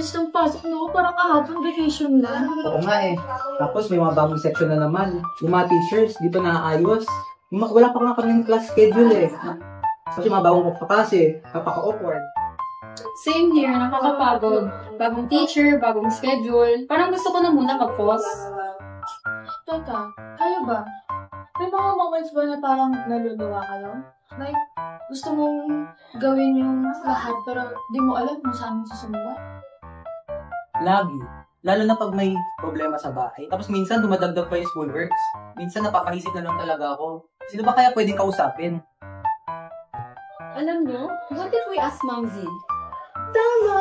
bilis ng pasok no, parang kahapon vacation lang. Oo nga eh. Tapos may mga bagong section na naman. Yung mga teachers, di pa naaayos. Wala pa nga kami class schedule eh. Kasi mga bagong kaklase, napaka-awkward. Same here, nakakapagod. Bagong teacher, bagong schedule. Parang gusto ko na muna mag-pause. Teka, kayo ba? May mga moments ba na parang naluluwa kayo? Like, gusto mong gawin yung lahat pero di mo alam kung saan mo susunod? Lagi. Lalo na pag may problema sa bahay. Tapos minsan dumadagdag pa yung schoolworks. Minsan napapaisip na lang talaga ako. Sino ba kaya pwedeng kausapin? Alam nyo, what if we ask Ma'am Z? Tama!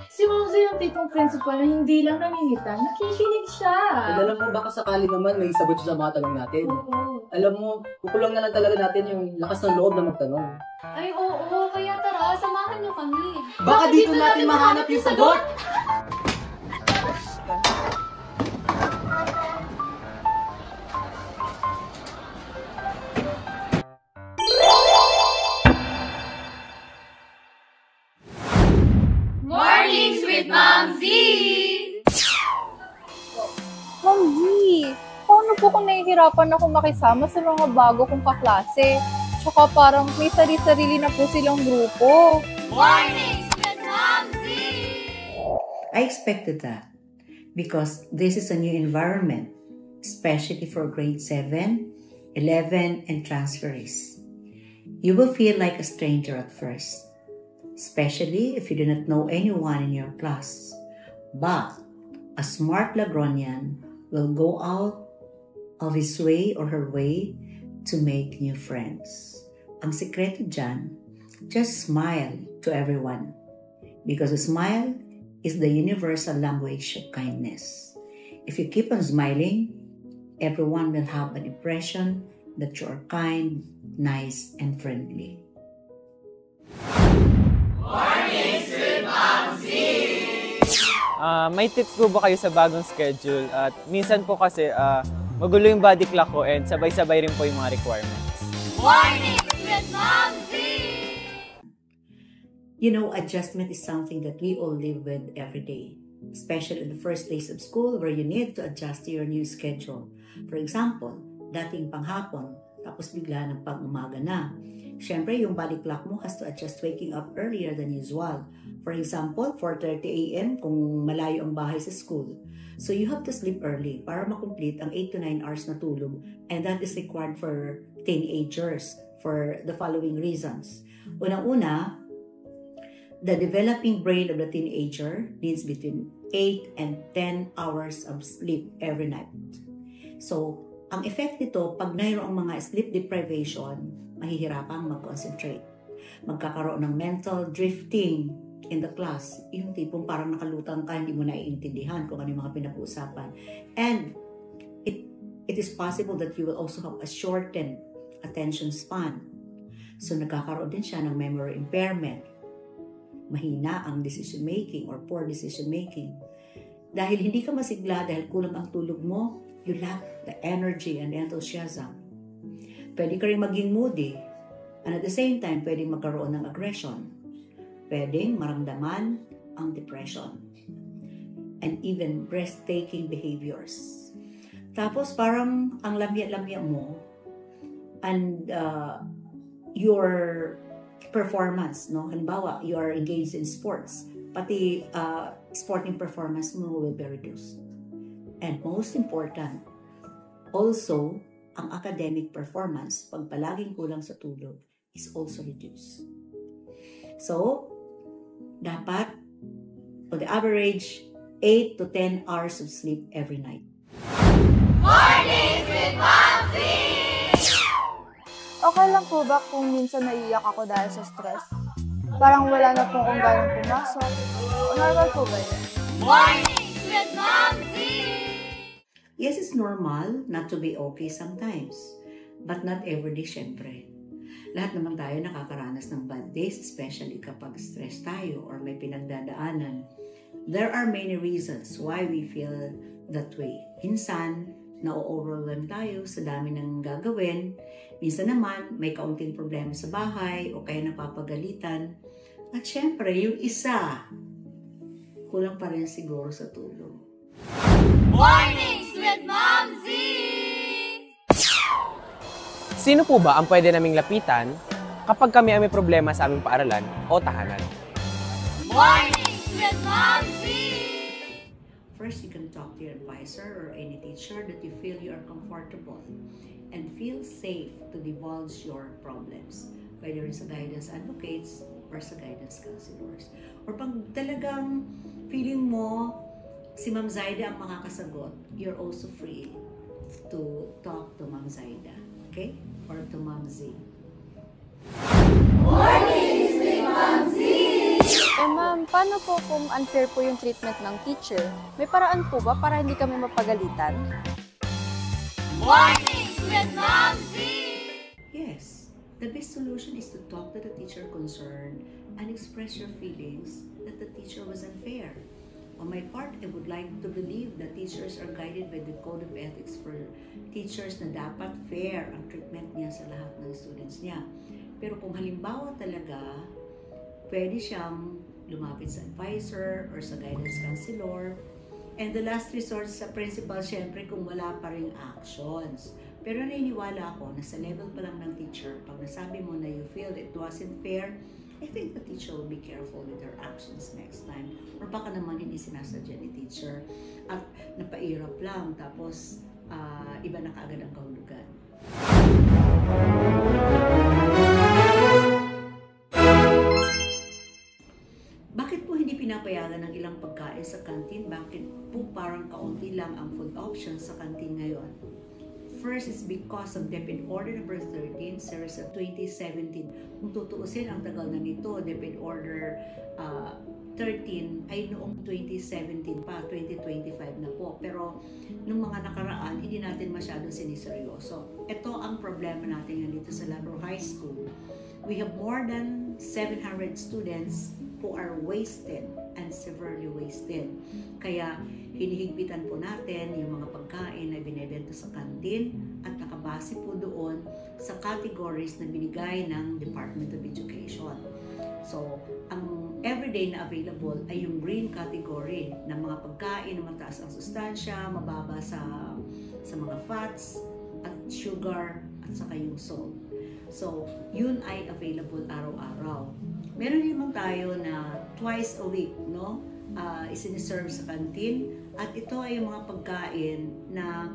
Si Ma'am Zee yung tipong principal na hindi lang namingita, nakikinig siya. At alam mo, baka sakali naman may sagot siya sa mga tanong natin. Oo. Alam mo, kukulang na lang talaga natin yung lakas ng loob na magtanong. Ay, oo, kaya tara, samahan nyo kami. Baka dito natin mahanap yung sagot! Mornings with Ma'am Z! Ma'am Z, paano po kung nahihirapan ako makisama sa mga bago kong kaklase? Tsaka parang may sarili-sarili na po silang grupo. Mornings with Ma'am Z! I expected that because this is a new environment, especially for grade 7, 11, and transferees. You will feel like a stranger at first, especially if you do not know anyone in your class. But a smart Lagronian will go out of his way or her way to make new friends. Ang sekreto dyan, just smile to everyone. Because a smile is the universal language of kindness. If you keep on smiling, everyone will have an impression that you are kind, nice, and friendly. Mornings with Ma'am Z! May tips po ba kayo sa bagong schedule? At minsan po kasi magulo yung body clock ko and sabay-sabay rin po yung mga requirements. Mornings with Ma'am Z! You know, adjustment is something that we all live with every day, especially in the first days of school where you need to adjust to your new schedule. For example, dating panghapon, tapos bigla ng pang-umaga na. Siyempre, yung body clock mo has to adjust waking up earlier than usual. For example, 4:30 a.m. kung malayo ang bahay sa school. So you have to sleep early para makomplete ang 8 to 9 hours na tulog. And that is required for teenagers for the following reasons. Unang-una, the developing brain of the teenager needs between 8 and 10 hours of sleep every night. So, ang effect nito, pag mayroong mga sleep deprivation, mahihirapang mag-concentrate. Magkakaroon ng mental drifting in the class. Yung tipong parang nakalutang ka, hindi mo naiintindihan kung ano yung mga pinag-uusapan. And it is possible that you will also have a shortened attention span. So, nagkakaroon din siya ng memory impairment. Mahina ang decision making or poor decision making. Dahil hindi ka masigla, dahil kulang ang tulog mo, you lack the energy and enthusiasm. Pwede ka rin maging moody. And at the same time, pwedeng magkaroon ng aggression. Pwedeng maramdaman ang depression. And even breathtaking behaviors. Tapos parang ang lamya-lamya mo and your performance, no? Halimbawa, you are engaged in sports. Pati sporting performance mo will be reduced. And most important, also, ang academic performance, pag palaging kulang sa tulog, is also reduced. So, dapat, on the average, 8 to 10 hours of sleep every night. Mornings with Ma'am Z! Okay lang po ba kung minsan naiiyak ako dahil sa stress? Parang wala na po kung gano'ng pumasok. Normal po ba yun? Mornings with Ma'am Z! Yes, it's normal not to be okay sometimes. But not every day, syempre. Lahat naman tayo nakakaranas ng bad days, especially kapag stress tayo or may pinagdadaanan. There are many reasons why we feel that way. Minsan, na-overwhelm tayo sa dami ng gagawin. Minsan naman, may kaunting problema sa bahay o kaya napapagalitan. At syempre, yung isa, kulang pa rin siguro sa tulog. Sino po ba ang pwede naming lapitan kapag kami ay may problema sa aming paaralan o tahanan? First, you can talk to your advisor or any teacher that you feel you are comfortable and feel safe to divulge your problems, whether it's sa guidance advocates or sa guidance counselors. Or pag talagang feeling mo si Ma'am Zaida ang makakasagot, you're also free to talk to Ma'am Zaida, okay? Or to Ma'am Z. Ma'am, paano po kung unfair po yung treatment ng teacher? May paraan po ba para hindi kami mapagalitan? Yes, the best solution is to talk to the teacher concerned and express your feelings that the teacher was unfair. On my part, I would like to believe that teachers are guided by the code of ethics for teachers na dapat fair ang treatment niya sa lahat ng students niya. Pero kung halimbawa talaga, pwede siyang lumapit sa advisor or sa guidance counselor. And the last resort sa principal, syempre kung wala pa ring actions. Pero naniniwala ako na sa level pa lang ng teacher, pag nasabi mo na you feel it wasn't fair, I think the teacher will be careful with her actions next time. Or baka naman hindi sinasadya ni teacher at napairap lang tapos iba na kaagad ang kahulugan. Bakit po hindi pinapayagan ng ilang pagkain sa kantin? Bakit po parang kaunti lang ang food options sa kantin ngayon? First is because of DepEd Order number 13, series of 2017. Kung tutuusin ang tagal na nito, DepEd Order 13 ay noong 2017 pa, 2025 na po. Pero nung mga nakaraan, hindi natin masyadong siniseryoso. Ito ang problema natin dito sa Labrador High School. We have more than 700 students who are wasted and severely wasted. Kaya hinihigpitan po natin yung mga pagkain na binebenta sa kantin at nakabase po doon sa categories na binigay ng Department of Education. So, ang everyday na available ay yung green category na mga pagkain na mataas ang sustansya, mababa sa mga fats at sugar at saka yung salt. So, yun ay available araw-araw. Meron naman tayo na twice a week, no? Isiniserve sa kantin. At ito ay yung mga pagkain na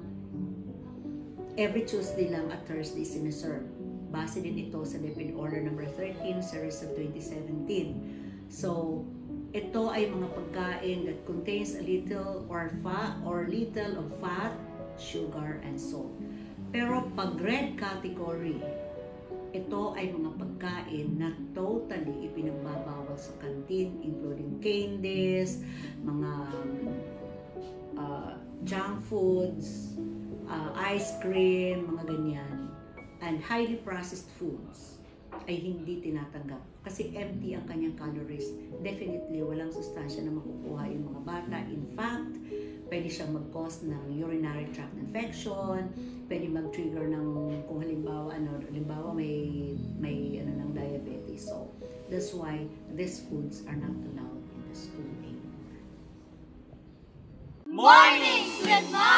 every Tuesday lang at Thursday siniserve. Base din ito sa DepEd Order number 13, series of 2017. So, ito ay mga pagkain that contains a little little of fat, sugar, and salt. Pero pag red category, ito ay mga pagkain na totally ipinagbabawal sa kantin, including candies, mga junk foods, ice cream, mga ganyan, and highly processed foods ay hindi tinatanggap. Kasi empty ang kanyang calories. Definitely, walang sustansya na makukuha yung mga bata. In fact, pwede siyang mag-cause ng urinary tract infection, pwede mag-trigger ng, kung halimbawa may ng diabetes. So, that's why these foods are not allowed in the school. Mornings with Mom!